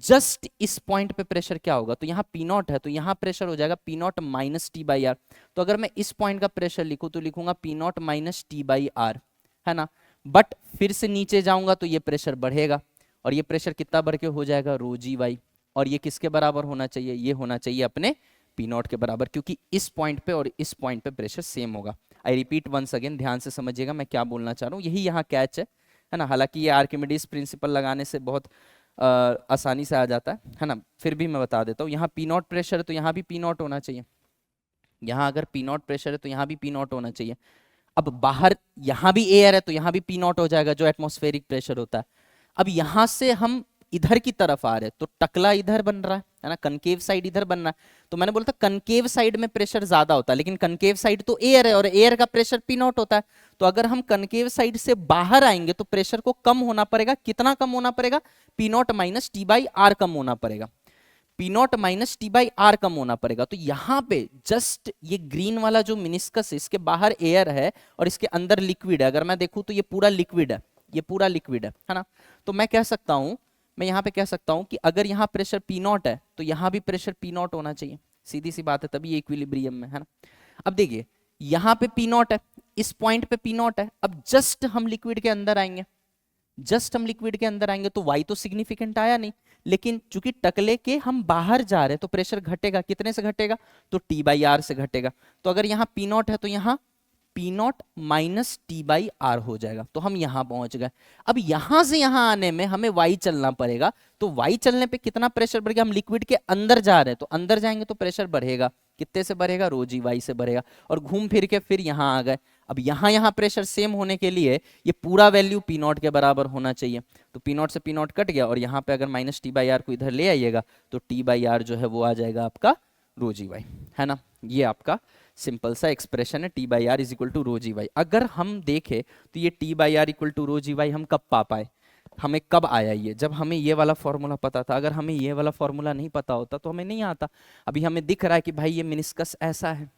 जस्ट इस पॉइंट पे प्रेशर क्या होगा, तो यहाँ पी नॉट है तो यहाँ प्रेशर हो जाएगा P naught minus T by R. तो अगर मैं इस पॉइंट का प्रेशर लिखूं तो लिखूंगा P naught minus T by R, है ना। बट फिर से नीचे जाऊंगा तो ये प्रेशर बढ़ेगा, और ये प्रेशर कितना बढ़ के हो जाएगा रो जी वाई, और ये किसके बराबर होना चाहिए, ये होना चाहिए अपने पी नॉट के बराबर, क्योंकि इस पॉइंट पे और इस पॉइंट पे प्रेशर सेम होगा। आई रिपीट वंस अगेन, ध्यान से समझिएगा मैं क्या बोलना चाह रहा हूँ, यही यहाँ कैच है ना। हालांकि ये आर्किमिडीज प्रिंसिपल लगाने से बहुत आसानी से आ जाता है ना, फिर भी मैं बता देता हूँ। यहाँ पी नॉट प्रेशर है तो यहाँ भी पी नॉट होना चाहिए, यहाँ अगर पी नॉट प्रेशर है तो यहाँ भी पी नॉट होना चाहिए। अब बाहर यहाँ भी एयर है तो यहाँ भी पी नॉट हो जाएगा, जो एटमॉस्फेरिक प्रेशर होता है। अब यहाँ से हम इधर की तरफ आ रहे तो टकला इधर बन रहा है ना, कनकेव साइड इधर बन रहा है। तो मैंने बोलता कनकेव साइड में प्रेशर ज्यादा होता है, लेकिन कनकेव साइड तो एयर है और एयर का प्रेशर पी नॉट होता है। तो अगर हम कनकेव साइड से बाहर आएंगे तो प्रेशर को कम होना पड़ेगा। कितना कम होना पड़ेगा, P naught minus T by R कम होना पड़ेगा, P naught minus T by R कम होना पड़ेगा। तो यहाँ पे जस्ट ये ग्रीन वाला जो मिनिस्कस है, इसके बाहर एयर है और इसके अंदर लिक्विड है। अगर मैं देखूं तो ये पूरा लिक्विड है, ये पूरा लिक्विड है ना। तो मैं कह सकता हूं, मैं यहाँ पे कह सकता हूं कि अगर यहाँ प्रेशर पी नॉट है तो यहाँ भी प्रेशर पी नॉट होना चाहिए, सीधी सी बात है, तभी ये इक्विलिब्रियम में है ना। अब देखिए यहाँ पे पी नॉट है, इस पॉइंट पे पी नॉट है। अब जस्ट हम लिक्विड के अंदर आएंगे, जस्ट हम लिक्विड के अंदर आएंगे तो वाई तो सिग्निफिकेंट आया नहीं, लेकिन चूंकि टकले के हम बाहर जा रहे हैं तो प्रेशर घटेगा। कितने से घटेगा, तो टी बाई आर से घटेगा। तो अगर यहाँ पी नॉट है तो यहाँ P naught minus T by R हो जाएगा। तो हम यहां पहुंच गए। अब यहां से यहां आने में हमें वाई चलना पड़ेगा। तो वाई चलने पे कितना प्रेशर बढ़ेगा, हम लिक्विड के अंदर जा रहे हैं तो अंदर जाएंगे तो प्रेशर बढ़ेगा। कितने से बढ़ेगा, रो जी वाई से बढ़ेगा, और घूम फिर के फिर यहां आ गए। अब यहां प्रेशर सेम होने के लिए ये पूरा वैल्यू पी नॉट के बराबर होना चाहिए। तो पी नॉट से पी नॉट कट गया, और यहाँ पे अगर माइनस टी बाई आर को इधर ले आइएगा तो टी बाई आर जो है वो आ जाएगा आपका रो जी वाई, है ना। ये आपका सिंपल सा एक्सप्रेशन है, T by R is equal to rho g y. अगर हम देखें तो ये T by R equal to rho g y हम कब पा पाए, हमें कब आया ये, जब हमें ये वाला फॉर्मूला पता था। अगर हमें ये वाला फॉर्मूला नहीं पता होता तो हमें नहीं आता। अभी हमें दिख रहा है कि भाई ये मिनिस्कस ऐसा है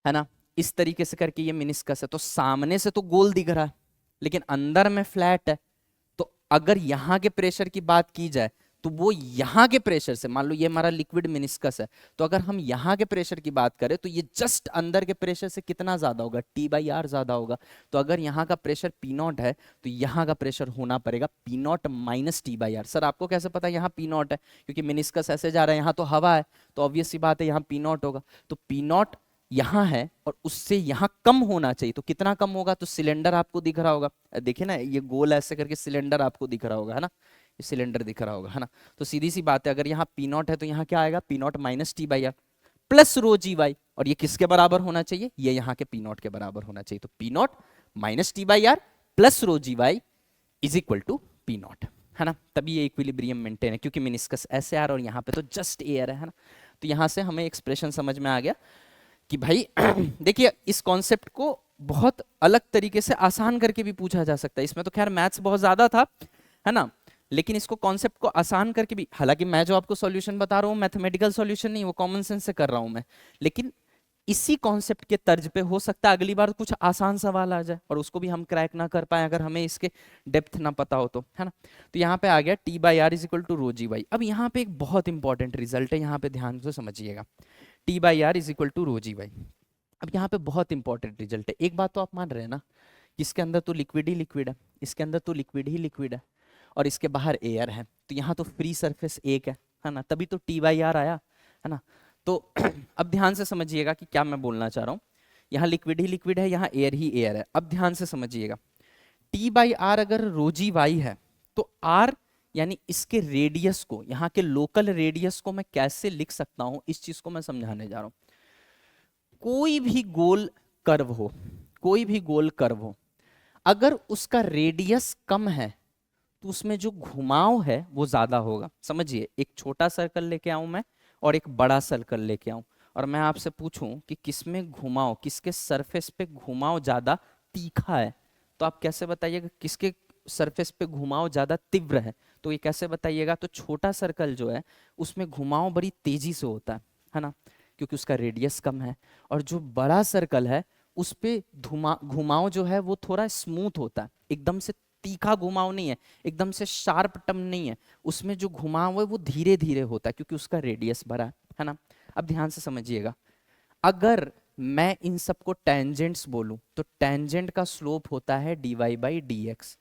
ना, इस तरीके से करके ये मिनिस्कस है, तो सामने से तो गोल दिख रहा है लेकिन अंदर में फ्लैट है। तो अगर यहाँ के प्रेशर की बात की जाए तो वो यहाँ के प्रेशर से, मान लो ये हमारा लिक्विड मिनिस्कस है, तो अगर हम यहाँ के प्रेशर की बात करें तो ये जस्ट अंदर के प्रेशर से कितना ज्यादा होगा, टी बाई आर ज्यादा होगा। तो अगर यहाँ का प्रेशर पी नॉट है तो यहाँ का प्रेशर होना पड़ेगा P naught minus T by R. Sir आपको कैसे पता यहाँ पी नॉट है, क्योंकि मिनिस्कस ऐसे जा रहा है, यहाँ तो हवा है, तो ऑब्वियस सी बात है यहाँ पी नॉट होगा। तो पी नॉट यहाँ है और उससे यहाँ कम होना चाहिए, तो कितना कम होगा, तो सिलेंडर आपको दिख रहा होगा, देखिए ना ये गोल ऐसे करके सिलेंडर आपको दिख रहा होगा, है ना, ये सिलेंडर दिख रहा होगा, है ना। तो सीधी सी बात है, अगर यहाँ पी नॉट है तो यहाँ क्या आएगा, P naught minus T by R plus rho g y, और ये किसके बराबर होना चाहिए, ये यहाँ के पी नॉट के बराबर होना चाहिए। तो P naught minus T by R plus rho g y is equal to P naught, है ना। तभी ये इक्विलिब्रियम मेंटेन है, क्योंकि मिनिस्कस ऐसे आ रहा है और यहाँ पे तो जस्ट एयर है ना। तो यहाँ से हमें एक्सप्रेशन समझ में आ गया कि भाई देखिए इस कॉन्सेप्ट को बहुत अलग तरीके से आसान करके भी पूछा जा सकता है। इसमें तो खैर मैथ्स बहुत ज्यादा था, है ना, लेकिन इसको कॉन्सेप्ट को आसान करके भी, हालांकि मैं जो आपको सॉल्यूशन बता रहा हूँ मैथमेटिकल सॉल्यूशन नहीं, वो कॉमन सेंस से कर रहा हूँ मैं, लेकिन इसी कॉन्सेप्ट के तर्ज पे हो सकता है अगली बार कुछ आसान सवाल आ जाए और उसको भी हम क्रैक ना कर पाए अगर हमें इसके डेप्थ ना पता हो तो, है ना। तो यहाँ पे आ गया T by R is equal to rho g by. अब यहाँ पे एक बहुत इंपॉर्टेंट रिजल्ट है, यहाँ पे ध्यान से समझिएगा, T by R is equal to rho g by. अब यहाँ पे बहुत इंपॉर्टेंट रिजल्ट है। एक बात तो आप मान रहे हैं ना, इसके अंदर तो लिक्विड ही लिक्विड है, इसके अंदर तो लिक्विड ही लिक्विड है, और इसके बाहर एयर है, तो यहाँ तो फ्री सरफेस एक है ना, तभी तो टी बाई आर आया, है ना। तो अब ध्यान से समझिएगा कि क्या मैं बोलना चाह रहा हूँ। यहाँ लिक्विड ही लिक्विड है, यहाँ एयर ही एयर है। अब ध्यान से समझिएगा, टी बाई आर अगर रोजी वाई है तो आर यानी इसके रेडियस को, यहाँ के लोकल रेडियस को मैं कैसे लिख सकता हूँ, इस चीज को मैं समझाने जा रहा हूँ। कोई भी गोल कर्व हो, कोई भी गोल कर्व हो, अगर उसका रेडियस कम है तो उसमें जो घुमाव है वो ज्यादा होगा। समझिए, एक छोटा सर्कल लेके आऊं मैं और एक बड़ा सर्कल लेके आऊं, और मैं आपसे पूछूं कि किसमें घुमाव, किसके सरफेस पे घुमाव ज्यादा तीखा है, तो आप कैसे बताइएगा किसके सरफेस पे घुमाव ज्यादा तीव्र है? तो ये कैसे बताइएगा? तो छोटा सर्कल जो है उसमें घुमाव बड़ी तेजी से होता है ना, क्योंकि उसका रेडियस कम है। और जो बड़ा सर्कल है उस पे घुमाव जो है वो थोड़ा स्मूथ होता है, एकदम से तीखा घुमाव नहीं है, एकदम से शार्प टर्न नहीं है, उसमें जो घुमाव है वो धीरे धीरे होता है क्योंकि उसका रेडियस बड़ा है ना। अब ध्यान से समझिएगा, अगर मैं इन सबको टेंजेंट्स बोलूं तो टेंजेंट का स्लोप होता है dy बाई डी एक्स,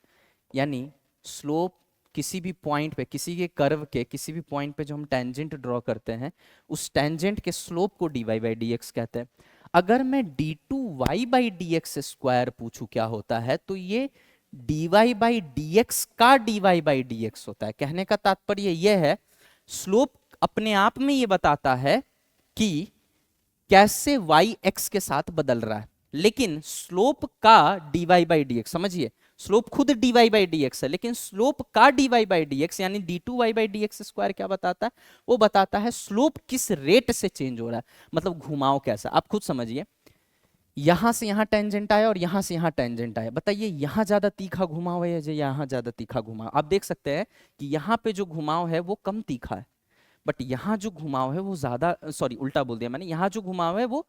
यानी स्लोप किसी भी पॉइंट पे, किसी के कर्व के किसी भी पॉइंट पे जो हम टेंजेंट ड्रॉ करते हैं उस टेंजेंट के स्लोप को dy बाई डी एक्स कहते हैं। अगर मैं d two y by d x square पूछूं क्या होता है, तो ये dy बाई डी एक्स का dy बाई डी एक्स होता है। कहने का तात्पर्य यह है, स्लोप अपने आप में ये बताता है कि कैसे y x के साथ बदल रहा है, लेकिन स्लोप का dy बाई डी एक्स, समझिए स्लोप खुद dy बाई डी एक्स है, लेकिन स्लोप का dy बाई डी एक्स यानी d two y by d x square क्या बताता है? वो बताता है स्लोप किस रेट से चेंज हो रहा है, मतलब घुमाव कैसा। आप खुद समझिए, यहां से यहां टेंजेंट आया और यहां से यहां टेंजेंट आया, बताइए यहां ज्यादा तीखा घुमाव है या यहां ज्यादा तीखा घुमाव? आप देख सकते हैं कि यहां पे जो घुमाव है वो कम तीखा है, बट यहाँ जो घुमाव है वो ज्यादा, सॉरी उल्टा बोल दिया मैंने, यहाँ जो घुमाव है वो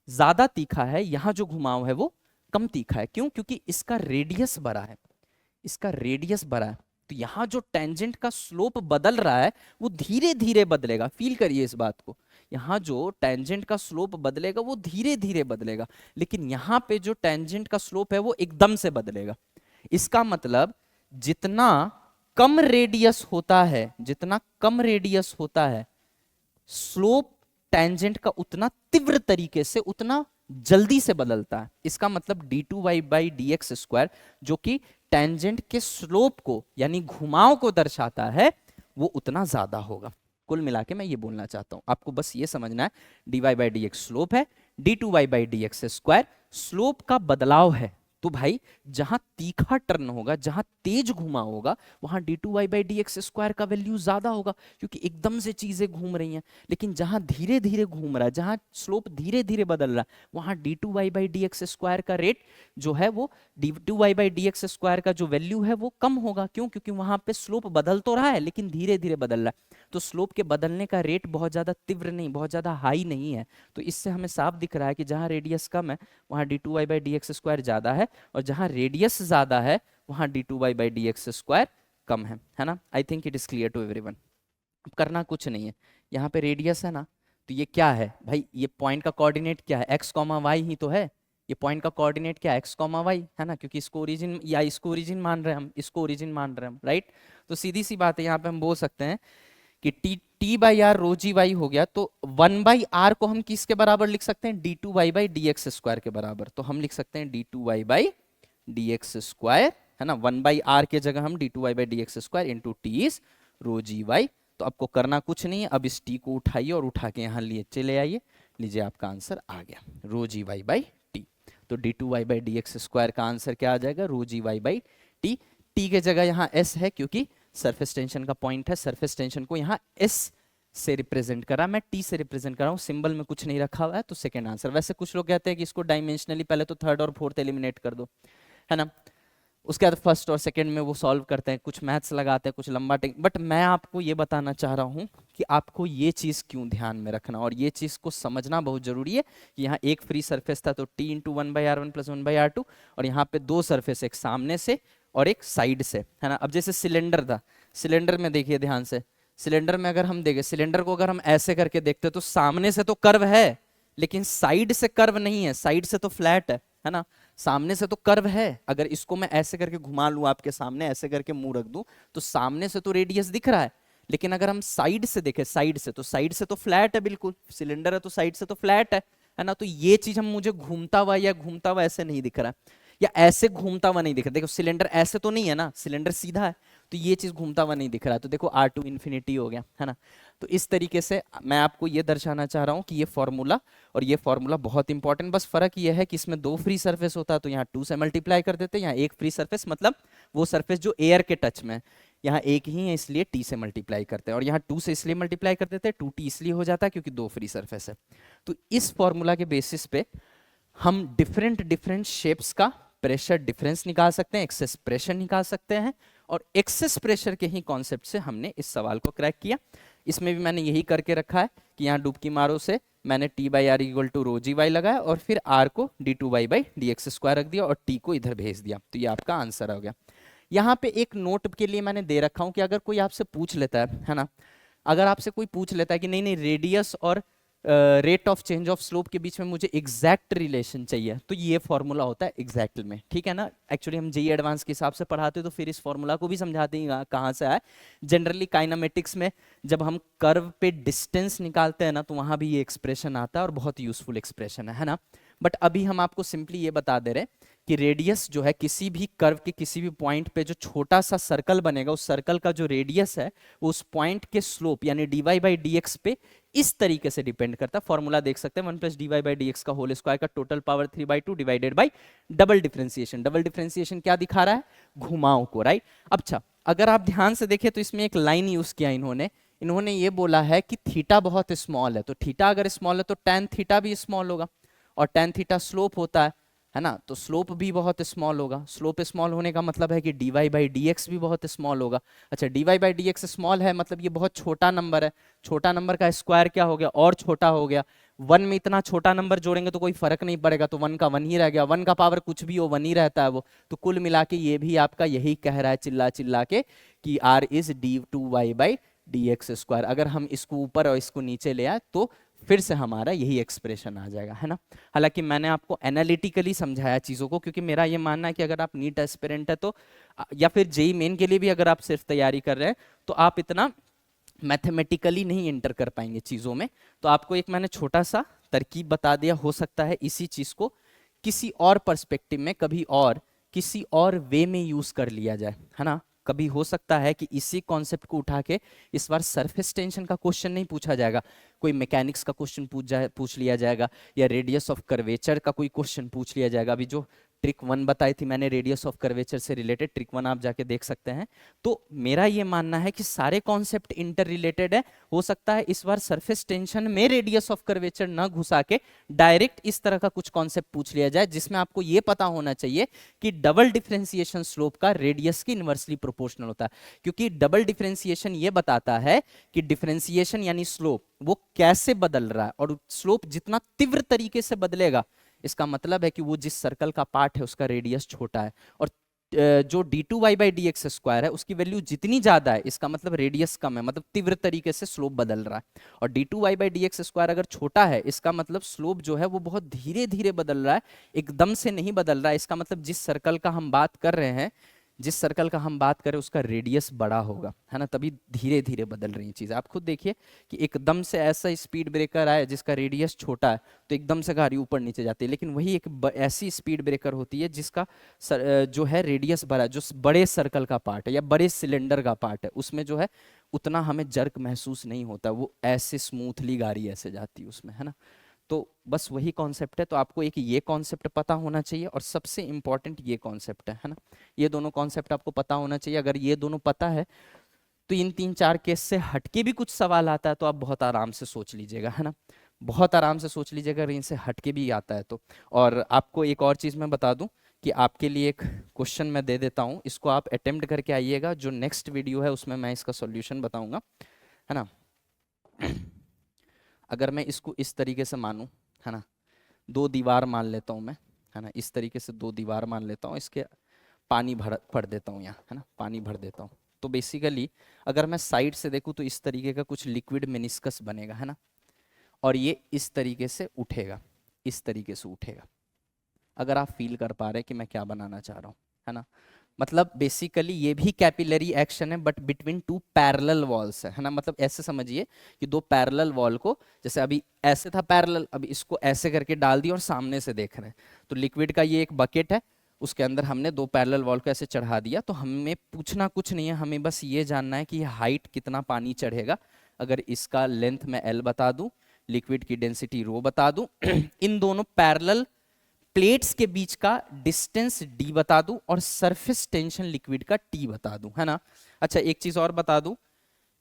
ज्यादा तीखा है, यहाँ जो घुमाव है वो कम तीखा है। क्यों? क्योंकि इसका रेडियस बड़ा है, इसका रेडियस बड़ा है, तो यहाँ जो टेंजेंट का स्लोप बदल रहा है वो धीरे धीरे बदलेगा। फील करिए इस बात को, यहाँ जो टेंजेंट का स्लोप बदलेगा वो धीरे धीरे बदलेगा, लेकिन यहाँ पे जो टेंजेंट का स्लोप है वो एकदम से बदलेगा। इसका मतलब जितना कम रेडियस होता है, जितना कम रेडियस होता है, स्लोप टेंजेंट का उतना तीव्र तरीके से, उतना जल्दी से बदलता है। इसका मतलब d two y by d x square जो कि टेंजेंट के स्लोप को यानी घुमाव को दर्शाता है वो उतना ज्यादा होगा। कुल मिला के मैं ये बोलना चाहता हूं, आपको बस ये समझना है, d y by d x slope है, d two y by d x square slope का बदलाव है। तो भाई जहां तीखा टर्न होगा, जहां तेज घुमा होगा, वहां d two y by d x square का वैल्यू ज्यादा होगा क्योंकि एकदम से चीजें घूम रही हैं। लेकिन जहां धीरे धीरे घूम रहा है, जहां स्लोप धीरे धीरे बदल रहा है, वहां d two y by d x square का रेट जो है वो d two y by d x square का जो वैल्यू है वो कम होगा। क्यों? क्योंकि वहां पे स्लोप बदल तो रहा है लेकिन धीरे धीरे बदल रहा है, तो स्लोप के बदलने का रेट बहुत ज्यादा तीव्र नहीं, बहुत ज्यादा हाई नहीं है। तो इससे हमें साफ दिख रहा है कि जहां रेडियस कम है वहां d two y by d x square ज्यादा है, और जहां रेडियस ज्यादा है वहां d two y by d x square कम है ना। I think it is clear to everyone. अब करना कुछ नहीं है, यहाँ पे रेडियस है ना, तो ये क्या है भाई, ये पॉइंट का कोऑर्डिनेट क्या है? एक्स कॉमा वाई ही तो है। ये पॉइंट का कोऑर्डिनेट क्या है? एक्स कॉमा वाई, है ना, क्योंकि इसको ओरिजिन या इसको ओरिजिन मान रहे हैं हम, इसको ओरिजिन मान रहे हैं हम, राइट। तो सीधी सी बात है, यहाँ पे हम बोल सकते हैं कि T T by R rho g y हो गया, तो वन बाई आर को हम किसके बराबर लिख सकते हैं? D two y by d x square के बराबर। तो हम लिख सकते हैं d two y by d x square, है ना, वन बाई आर के जगह हम d two y by d x square into T is rho g y. तो आपको करना कुछ नहीं है, अब इस टी को उठाइए और उठा के यहाँ लिए चले आइए, लीजिए आपका आंसर आ गया rho g y by T. तो d two y by d x square का आंसर क्या आ जाएगा? Rho g y by T. T के जगह यहाँ एस है क्योंकि सरफेस टेंशन का पॉइंट है, सरफेस टेंशन को यहाँ एस से रिप्रेजेंट कर रहा है, मैं टी से रिप्रेजेंट कर रहा हूँ, सिंबल में कुछ नहीं रखा हुआ है, तो सेकंड आंसर। वैसे कुछ लोग कहते हैं कि इसको डायमेंशनली पहले तो थर्ड और फोर्थ एलिमिनेट कर दो, है ना, उसके बाद फर्स्ट और सेकंड में वो सॉल्व करते हैं, कुछ मैथ्स लगाते हैं, कुछ लंबा टेक, बट मैं आपको ये बताना चाह रहा हूँ कि आपको ये चीज़ क्यों ध्यान में रखना और ये चीज़ को समझना बहुत जरूरी है कि यहाँ एक फ्री सरफेस था तो T into one by R one plus one by R two, और यहाँ पे दो सरफेस, एक सामने से और एक साइड से, है ना। अब जैसे सिलेंडर था, सिलेंडर में देखिए ध्यान से, सिलेंडर में अगर हम देखें, सिलेंडर को अगर हम ऐसे करके देखते तो सामने से तो कर्व है लेकिन साइड से कर्व नहीं है, साइड से तो फ्लैट है ना। सामने से तो कर्व है, अगर इसको मैं ऐसे करके घुमा लूं आपके सामने, ऐसे करके मुंह रख दूं, तो सामने से तो रेडियस दिख रहा है, लेकिन अगर हम साइड से देखें, साइड से तो साइड से तो फ्लैट है, बिल्कुल सिलेंडर है तो साइड से तो फ्लैट है ना। तो ये चीज हम मुझे घूमता हुआ या घूमता हुआ ऐसे नहीं दिख रहा या ऐसे घूमता हुआ नहीं दिख रहा, देखो सिलेंडर ऐसे तो नहीं है ना, सिलेंडर सीधा है, तो ये चीज घूमता हुआ नहीं दिख रहा है, तो देखो आर टू इन्फिनिटी हो गया, है ना। तो इस तरीके से मैं आपको ये दर्शाना चाह रहा हूं कि ये फॉर्मूला और ये फॉर्मूला बहुत इंपॉर्टेंट, बस फर्क ये है कि इसमें दो फ्री सरफेस होता है तो यहाँ टू से मल्टीप्लाई कर देते हैं, यहाँ एक फ्री सरफेस मतलब वो सरफेस जो एयर के टच में है, यहाँ एक ही है इसलिए टी से मल्टीप्लाई करते हैं, और यहाँ टू से इसलिए मल्टीप्लाई कर देते हैं, टू टी इसलिए हो जाता है क्योंकि दो फ्री सरफेस है। तो इस फॉर्मूला के बेसिस पे हम डिफरेंट डिफरेंट शेप्स का प्रेशर डिफरेंस निकाल सकते हैं, एक्सेस प्रेशर निकाल सकते हैं, और एक्सेस प्रेशर के ही कॉन्सेप्ट से हमने इस सवाल को क्रैक किया। इसमें भी मैंने यही करके रखा है कि यहाँ डुबकी मारो से मैंने T by R equal to rho g y लगाया और फिर आर को d two y by d x square रख दिया और टी को इधर भेज दिया, तो ये आपका आंसर हो गया। यहाँ पे एक नोट के लिए मैंने दे रखा हूँ कि अगर कोई आपसे पूछ लेता है ना, अगर आपसे कोई पूछ लेता है कि नहीं नहीं रेडियस और rate of change of slope के बीच में मुझे एग्जैक्ट रिलेशन चाहिए, तो ये फॉर्मूला होता है एग्जैक्ट में, ठीक है ना। एक्चुअली हम जेई एडवांस के हिसाब से पढ़ाते हैं तो फिर इस फॉर्मूला को भी समझाते हैं कहाँ से आए। जनरली काइनामेटिक्स में जब हम कर्व पे डिस्टेंस निकालते हैं ना तो वहां भी ये एक्सप्रेशन आता है और बहुत यूजफुल एक्सप्रेशन है ना। बट अभी हम आपको सिंपली ये बता दे रहे हैं कि रेडियस जो है किसी भी कर्व के किसी भी पॉइंट पे जो छोटा सा सर्कल बनेगा उस सर्कल का जो रेडियस है वो उस पॉइंट के स्लोप यानी d y by d x पे इस तरीके से डिपेंड करता है। फॉर्मूला देख सकते हैं, one plus d y by d x का होल स्क्वायर का total power 3/2 divided by double differentiation. Double differentiation क्या दिखा रहा है, घुमाव को, राइट। अच्छा अगर आप ध्यान से देखें तो इसमें एक लाइन यूज किया इन्होंने, इन्होंने ये बोला है कि थीटा बहुत स्मॉल है, तो थीटा अगर स्मॉल है तो टेन थीटा भी स्मॉल होगा, और टेन थीटा स्लोप होता है ना, तो स्लोप भी बहुत स्मॉल होगा। स्लोप स्मॉल होने का मतलब है कि d y by d x भी बहुत स्मॉल होगा। अच्छा d y by d x small है मतलब ये बहुत छोटा नंबर है, छोटा नंबर का स्क्वायर क्या हो गया और छोटा हो गया। वन में इतना छोटा नंबर जोड़ेंगे तो कोई फर्क नहीं पड़ेगा, तो वन का वन ही रह गया, वन का पावर कुछ भी हो वन ही रहता है वो। तो कुल मिला के ये भी आपका यही कह रहा है चिल्ला चिल्ला के कि R is d two y by d x square. अगर हम इसको ऊपर और इसको नीचे ले आए तो फिर से हमारा यही एक्सप्रेशन आ जाएगा, है ना। हालांकि मैंने आपको एनालिटिकली समझाया चीज़ों को, क्योंकि मेरा ये मानना है कि अगर आप नीट एस्पिरेंट है तो या फिर जेई मेन के लिए भी अगर आप सिर्फ तैयारी कर रहे हैं तो आप इतना मैथमेटिकली नहीं एंटर कर पाएंगे चीज़ों में। तो आपको एक मैंने छोटा सा तरकीब बता दिया, हो सकता है इसी चीज़ को किसी और पर्सपेक्टिव में कभी और किसी और वे में यूज़ कर लिया जाए, है ना। कभी हो सकता है कि इसी कॉन्सेप्ट को उठा के इस बार सरफेस टेंशन का क्वेश्चन नहीं पूछा जाएगा, कोई मैकेनिक्स का क्वेश्चन पूछ लिया जाएगा, या रेडियस ऑफ कर्वेचर का कोई क्वेश्चन पूछ लिया जाएगा। अभी जो ट्रिक वन बताई थी मैंने रेडियस ऑफ कर्वेचर से रिलेटेड, ट्रिक वन आप जाके देख सकते हैं। तो मेरा ये मानना है कि सारे कॉन्सेप्ट इंटर रिलेटेड है। हो सकता है इस बार सरफेस टेंशन में रेडियस ऑफ कर्वेचर न घुसा के डायरेक्ट इस तरह का कुछ कॉन्सेप्ट पूछ लिया जाए जिसमें आपको ये पता होना चाहिए कि डबल डिफरेंशिएशन स्लोप का रेडियस की इनवर्सली प्रोपोर्शनल होता है। क्योंकि डबल डिफरेंशिएशन ये बताता है कि डिफरेंशिएशन यानी स्लोप वो कैसे बदल रहा है, और स्लोप जितना तीव्र तरीके से बदलेगा इसका मतलब है कि वो जिस सर्कल का पार्ट है उसका रेडियस छोटा है, और जो d two y by d x square है उसकी वैल्यू जितनी ज्यादा है इसका मतलब रेडियस कम है, मतलब तीव्र तरीके से स्लोप बदल रहा है। और d two y by d x square अगर छोटा है इसका मतलब स्लोप जो है वो बहुत धीरे धीरे बदल रहा है, एकदम से नहीं बदल रहा है। इसका मतलब जिस सर्कल का हम बात कर रहे हैं, जिस सर्कल का हम बात करें उसका रेडियस बड़ा होगा, है ना, तभी धीरे धीरे बदल रही चीज़। आप खुद देखिए कि एकदम से ऐसा स्पीड ब्रेकर आए जिसका रेडियस छोटा है तो एकदम से गाड़ी ऊपर नीचे जाती है, लेकिन वही एक ऐसी स्पीड ब्रेकर होती है जिसका जो है रेडियस बड़ा, जो बड़े सर्कल का पार्ट है या बड़े सिलेंडर का पार्ट है उसमें जो है उतना हमें जर्क महसूस नहीं होता, वो ऐसे स्मूथली गाड़ी ऐसे जाती है उसमें, है ना। तो बस वही कॉन्सेप्ट है। तो आपको एक ये कॉन्सेप्ट पता होना चाहिए और सबसे इंपॉर्टेंट ये कॉन्सेप्ट है ना। ये दोनों कॉन्सेप्ट आपको पता होना चाहिए। अगर ये दोनों पता है तो इन 3-4 केस से हटके भी कुछ सवाल आता है तो आप बहुत आराम से सोच लीजिएगा, है ना, बहुत आराम से सोच लीजिएगा अगर इनसे हटके भी आता है तो। और आपको एक और चीज़ मैं बता दूं कि आपके लिए एक क्वेश्चन मैं दे देता हूं, इसको आप अटेम्प्ट करके आइएगा, जो नेक्स्ट वीडियो है उसमें मैं इसका सॉल्यूशन बताऊंगा, है ना। अगर मैं इसको इस तरीके से मानूं, है ना, दो दीवार मान लेता हूं मैं, है ना, इस तरीके से दो दीवार मान लेता हूं, इसके पानी भर देता हूँ यहाँ, है ना, पानी भर देता हूँ। तो बेसिकली अगर मैं साइड से देखूँ तो इस तरीके का कुछ लिक्विड मेनिस्कस बनेगा, है ना, और ये इस तरीके से उठेगा, इस तरीके से उठेगा। अगर आप फील कर पा रहे हैं कि मैं क्या बनाना चाह रहा हूँ, है ना, मतलब बेसिकली ये भी कैपिलरी एक्शन है but between two parallel walls है ना, मतलब ऐसे समझिए कि दो पैरेलल वॉल को, जैसे अभी ऐसे था पैरेलल, अभी इसको ऐसे करके डाल दिया और सामने से देख रहे हैं, तो लिक्विड का ये एक बकेट है, उसके अंदर हमने दो पैरेलल वॉल को ऐसे चढ़ा दिया, तो हमें पूछना कुछ नहीं है, हमें बस ये जानना है कि हाइट कितना पानी चढ़ेगा। अगर इसका लेंथ मैं L बता दूं, लिक्विड की डेंसिटी रो बता दूं, इन दोनों पैरेलल प्लेट्स के बीच का डिस्टेंस d बता दूं और सरफेस टेंशन लिक्विड का t बता दूं, है ना। अच्छा एक चीज और बता दूं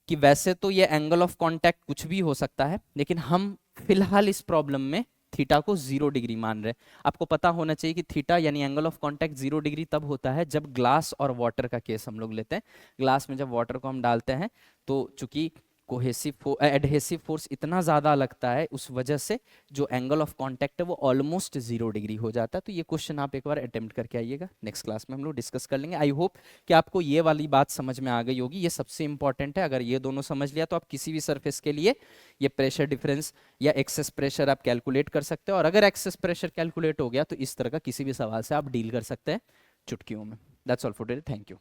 कि वैसे तो ये एंगल ऑफ कांटेक्ट कुछ भी हो सकता है, लेकिन हम फिलहाल इस प्रॉब्लम में थीटा को 0 डिग्री मान रहे हैं। आपको पता होना चाहिए कि थीटा यानी एंगल ऑफ कांटेक्ट 0 डिग्री तब होता है जब ग्लास और वाटर का केस हम लोग लेते हैं। ग्लास में जब वाटर को हम डालते हैं तो चूंकि कोहेसिव एडहेसिव फोर्स इतना ज़्यादा लगता है, उस वजह से जो एंगल ऑफ कांटेक्ट है वो ऑलमोस्ट 0 डिग्री हो जाता है। तो ये क्वेश्चन आप एक बार अटेम्प्ट करके आइएगा, नेक्स्ट क्लास में हम लोग डिस्कस कर लेंगे। आई होप कि आपको ये वाली बात समझ में आ गई होगी, ये सबसे इंपॉर्टेंट है। अगर ये दोनों समझ लिया तो आप किसी भी सरफेस के लिए ये प्रेशर डिफरेंस या एक्सेस प्रेशर आप कैलकुलेट कर सकते हो, और अगर एक्सेस प्रेशर कैलकुलेट हो गया तो इस तरह का किसी भी सवाल से आप डील कर सकते हैं चुटकियों में। That's all for today, thank you.